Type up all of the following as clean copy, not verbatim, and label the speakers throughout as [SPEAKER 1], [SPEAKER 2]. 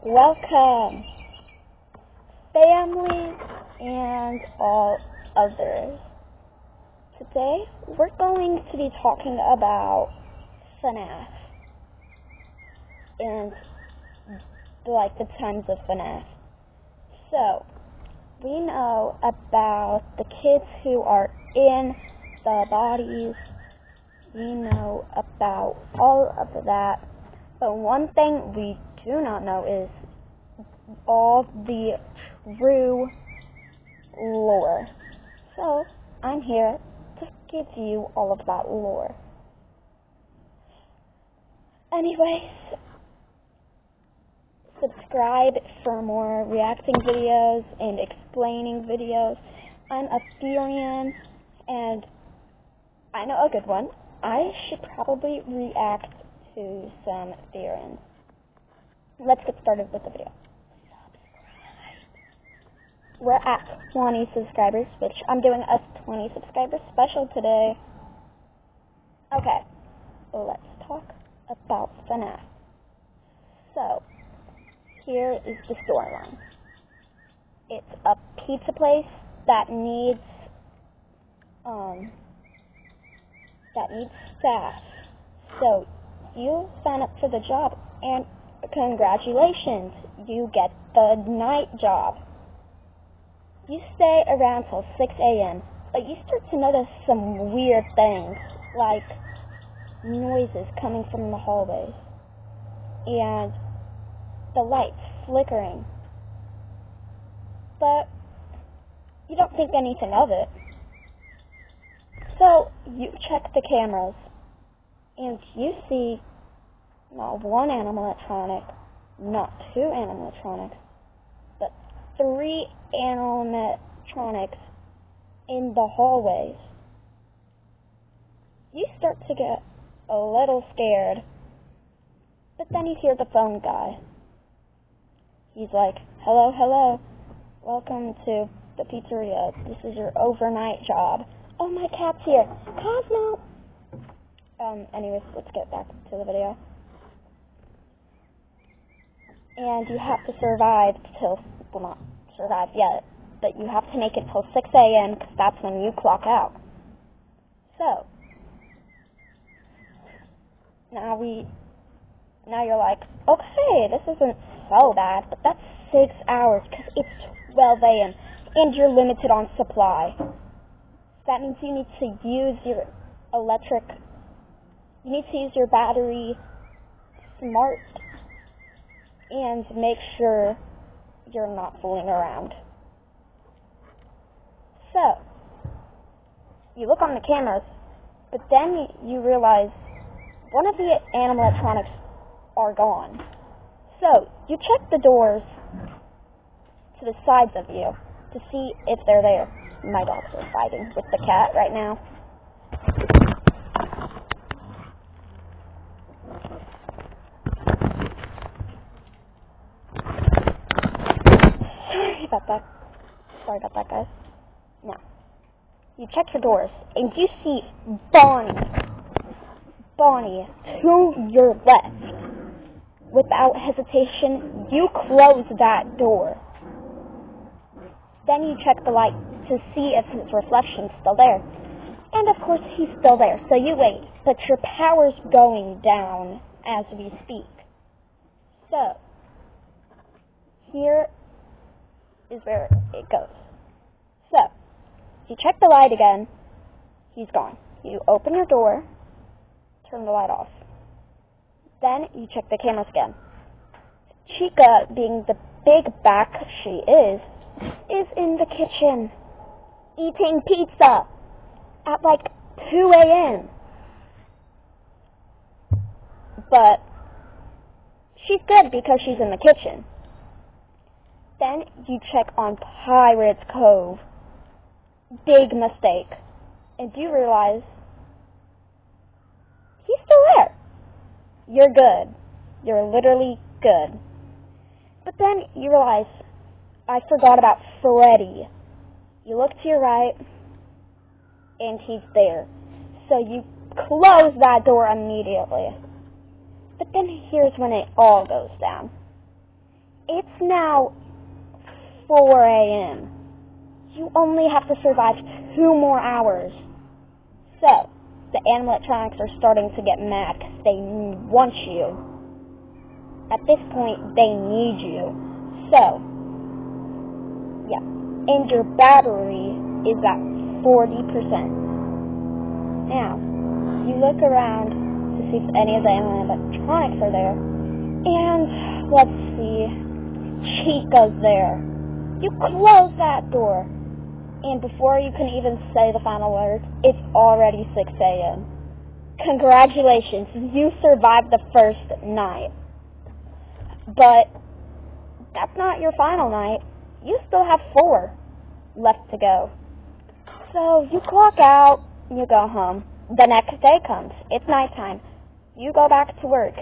[SPEAKER 1] Welcome, family and all others. Today, we're going to be talking about Fnaf and the times of Fnaf. So, we know about the kids who are in the bodies. We know about all of that. But one thing we do not know is all the true lore. So, I'm here to give you all of that lore. Anyways, subscribe for more reacting videos and explaining videos. I'm a Therian, and I know a good one. I should probably react to some Therians. Let's get started with the video. We're at 20 subscribers, which I'm doing a 20 subscriber special today. Okay, let's talk about Fnaf. So, here is the storyline. It's a pizza place that needs staff. So, you sign up for the job, and congratulations, you get the night job. You stay around till 6 a.m., but you start to notice some weird things, like noises coming from the hallways, and the lights flickering. But you don't think anything of it. So you check the cameras, and you see not one animatronic, not two animatronics, but 3 animatronics in the hallways. You start to get a little scared, but then you hear the phone guy. He's like, hello, welcome to the pizzeria. This is your overnight job. Oh, my cat's here. Cosmo! Anyways, let's get back to the video. And you have to survive till, well, not survive yet, but you have to make it till 6 a.m. because that's when you clock out. So, now you're like, okay, this isn't so bad, but that's 6 hours because it's 12 a.m. and you're limited on supply. That means you need to use your battery smart and make sure you're not fooling around. So, you look on the cameras, but then you realize one of the animatronics are gone. So, you check the doors to the sides of you to see if they're there. My dogs are fighting with the cat right now. Sorry about that, guys. Now, you check your doors, and you see Bonnie to your left. Without hesitation, you close that door. Then you check the light to see if his reflection's still there. And of course, he's still there, so you wait. But your power's going down as we speak. So, here is where it goes. So, you check the light again. He's gone. You open your door, turn the light off. Then you check the cameras again. Chica, being the big back she is in the kitchen eating pizza at 2 a.m. But she's good because she's in the kitchen. Then you check on Pirate's Cove. Big mistake. And you realize he's still there. You're good. You're literally good. But then you realize, I forgot about Freddy. You look to your right, and he's there. So you close that door immediately. But then here's when it all goes down. It's now 4 a.m. You only have to survive 2 more hours. So, the animatronics are starting to get mad because they want you. At this point, they need you. So, yeah. And your battery is at 40%. Now, you look around to see if any of the animatronics are there. And, let's see, Chica's there. You close that door. And before you can even say the final words, it's already 6 a.m. Congratulations, you survived the first night. But that's not your final night. You still have 4 left to go. So you clock out, you go home. The next day comes. It's nighttime. You go back to work.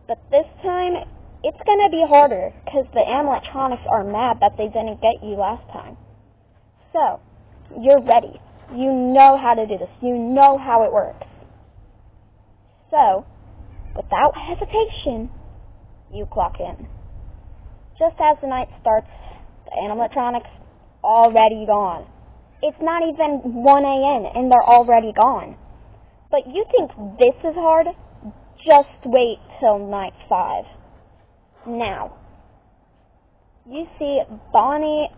[SPEAKER 1] But this time, it's going to be harder because the animatronics are mad that they didn't get you last time. So, you're ready. You know how to do this. You know how it works. So, without hesitation, you clock in. Just as the night starts, the animatronics already gone. It's not even 1 a.m. and they're already gone. But you think this is hard? Just wait till night 5. Now, you see Bonnie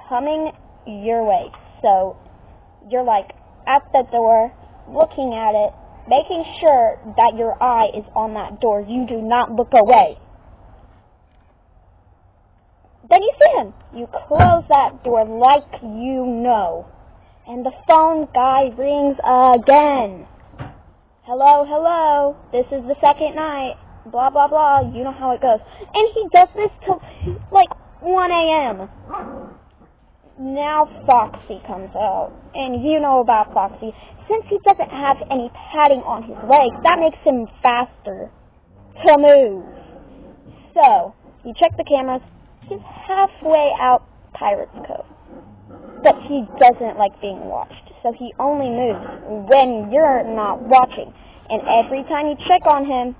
[SPEAKER 1] coming your way. So, you're like at the door, looking at it, making sure that your eye is on that door. You do not look away. Then you see him. You close that door like you know. And the phone guy rings again. Hello, hello, this is the second night. Blah, blah, blah. You know how it goes. And he does this till like 1 a.m. Now Foxy comes out, and you know about Foxy. Since he doesn't have any padding on his legs, that makes him faster to move. So, you check the cameras, he's halfway out Pirate's Cove. But he doesn't like being watched, so he only moves when you're not watching. And every time you check on him,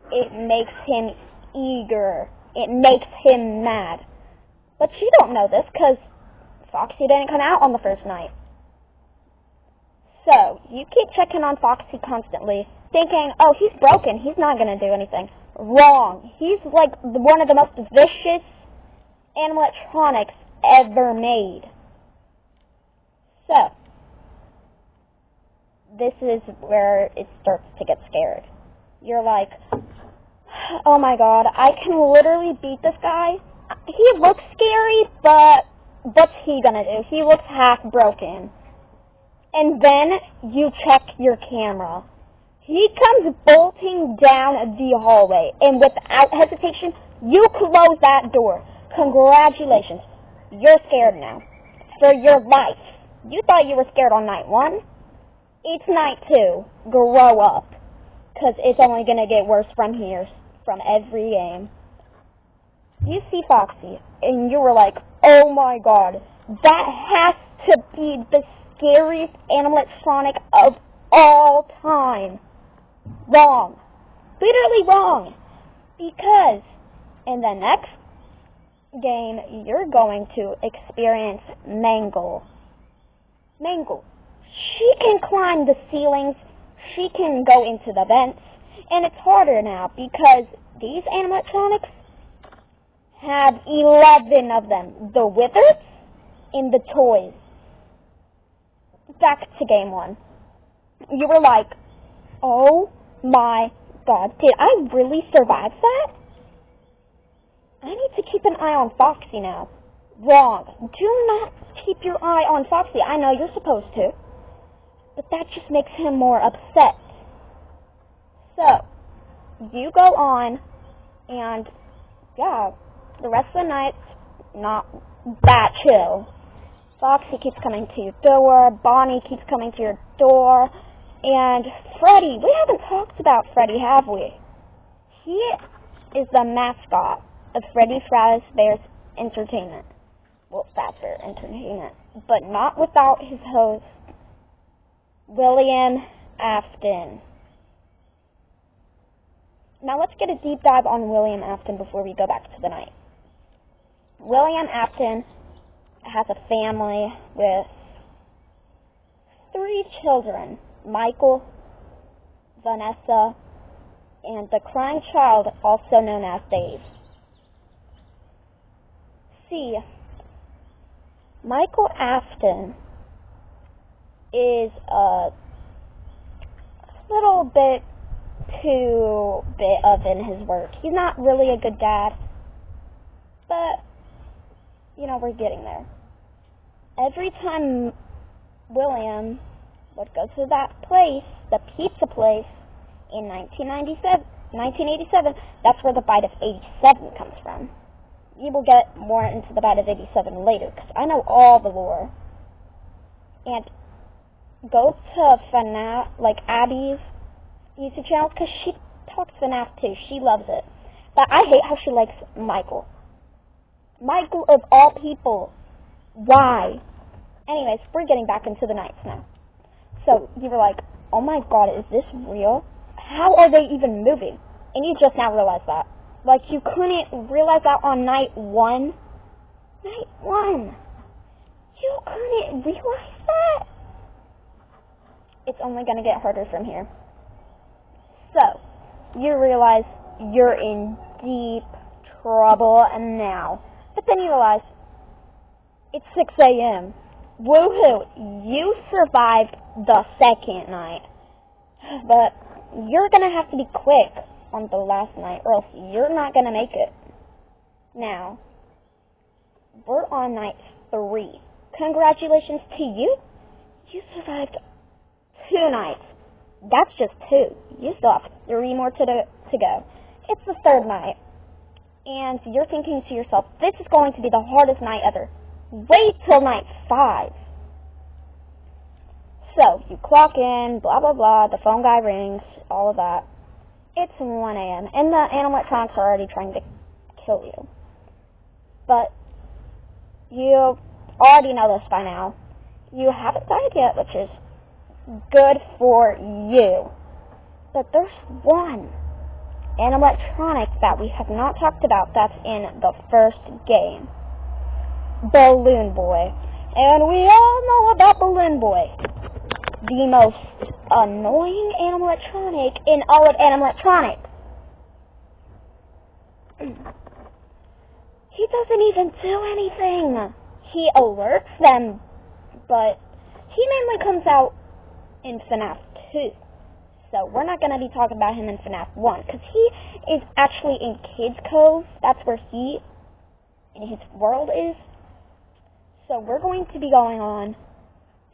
[SPEAKER 1] it makes him eager. It makes him mad. But you don't know this, because Foxy didn't come out on the first night. So, you keep checking on Foxy constantly, thinking, oh, he's broken, he's not going to do anything. Wrong. He's like one of the most vicious animatronics ever made. So, this is where it starts to get scared. You're like, oh my god, I can literally beat this guy. He looks scary, but what's he gonna do? He looks half broken. And then you check your camera. He comes bolting down the hallway, and without hesitation, you close that door. Congratulations. You're scared now. For your life. You thought you were scared on night 1. It's night 2. Grow up. Because it's only going to get worse from here, from every game. You see Foxy, and you were like, oh my god, that has to be the scariest animatronic of all time. Wrong. Literally wrong. Because in the next game, you're going to experience Mangle. Mangle. She can climb the ceilings. She can go into the vents. And it's harder now because these animatronics have 11 of them. The wizards and the toys. Back to game 1. You were like, oh my god, did I really survive that? I need to keep an eye on Foxy now. Wrong. Do not keep your eye on Foxy. I know you're supposed to. But that just makes him more upset. So, you go on, and yeah, the rest of the night's not that chill. Foxy keeps coming to your door, Bonnie keeps coming to your door, and Freddy. We haven't talked about Freddy, have we? He is the mascot of Freddy Fazbear's Entertainment. Well, Fazbear Entertainment. But not without his host, William Afton. Now let's get a deep dive on William Afton before we go back to the night. William Afton has a family with 3 children, Michael, Vanessa, and the crying child, also known as Dave. See, Michael Afton is a little bit too bit of in his work. He's not really a good dad, but, you know, we're getting there. Every time William would go to that place, the pizza place, in 1987, that's where the bite of 87 comes from. We will get more into the bite of 87 later, because I know all the lore. And go to Fnaf, like Abby's YouTube channel, because she talks Fnaf too. She loves it. But I hate how she likes Michael. Michael of all people. Why? Anyways, we're getting back into the nights now. So you were like, oh my god, is this real? How are they even moving? And you just now realize that. Like, you couldn't realize that on night 1. Night 1. You couldn't realize that? It's only going to get harder from here. So, you realize you're in deep trouble now. But then you realize, it's 6 a.m. Woohoo! You survived the second night. But you're going to have to be quick on the last night, or else you're not going to make it. Now, we're on night 3. Congratulations to you. You survived 2 nights. That's just 2. You still have 3 more to go. It's the 3rd night. And you're thinking to yourself, this is going to be the hardest night ever. Wait till night 5. So, you clock in, blah, blah, blah, the phone guy rings, all of that. It's 1 a.m., and the animatronics are already trying to kill you. But you already know this by now. You haven't died yet, which is good for you. But there's one animatronic that we have not talked about that's in the first game. Balloon Boy. And we all know about Balloon Boy. The most annoying animatronic in all of animatronics. He doesn't even do anything. He alerts them, but he mainly comes out in Fnaf 2. So we're not going to be talking about him in Fnaf 1, because he is actually in Kids Cove. That's where he, in his world is. So we're going to be going on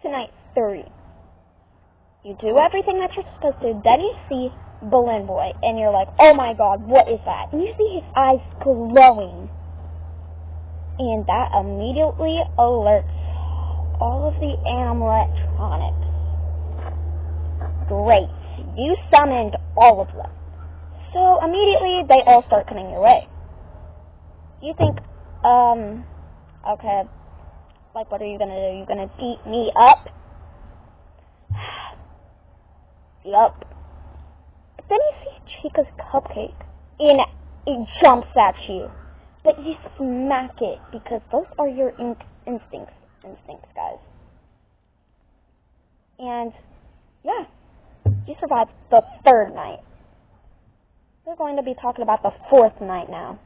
[SPEAKER 1] to night 3. You do everything that you're supposed to, then you see Balloon Boy, and you're like, oh my god, what is that? And you see his eyes glowing. And that immediately alerts all of the animatronics. Great. You summoned all of them. So immediately they all start coming your way. You think, okay, like what are you gonna do? You're gonna beat me up? Yup. But then you see Chica's cupcake, and it jumps at you. But you smack it, because those are your instincts, guys. And, yeah, you survived the 3rd night. We're going to be talking about the 4th night now.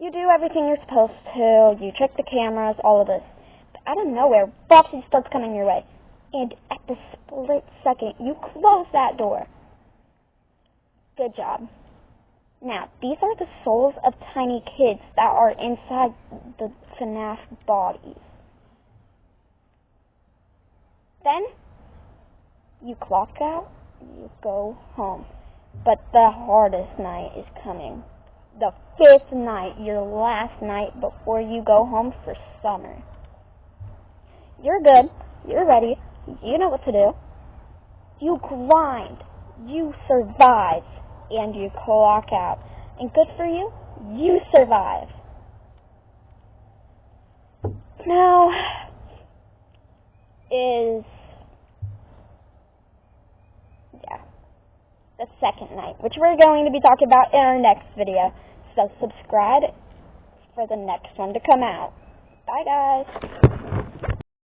[SPEAKER 1] You do everything you're supposed to, you check the cameras, all of this. But out of nowhere, Foxy starts coming your way. And at the split second, you close that door. Good job. Now, these are the souls of tiny kids that are inside the Fnaf bodies. Then, you clock out, you go home. But the hardest night is coming. The 5th night, your last night before you go home for summer. You're good. You're ready. You know what to do. You grind. You survive. And you clock out. And good for you, you survive. Now is, the 2nd night, which we're going to be talking about in our next video. So subscribe for the next one to come out. Bye, guys.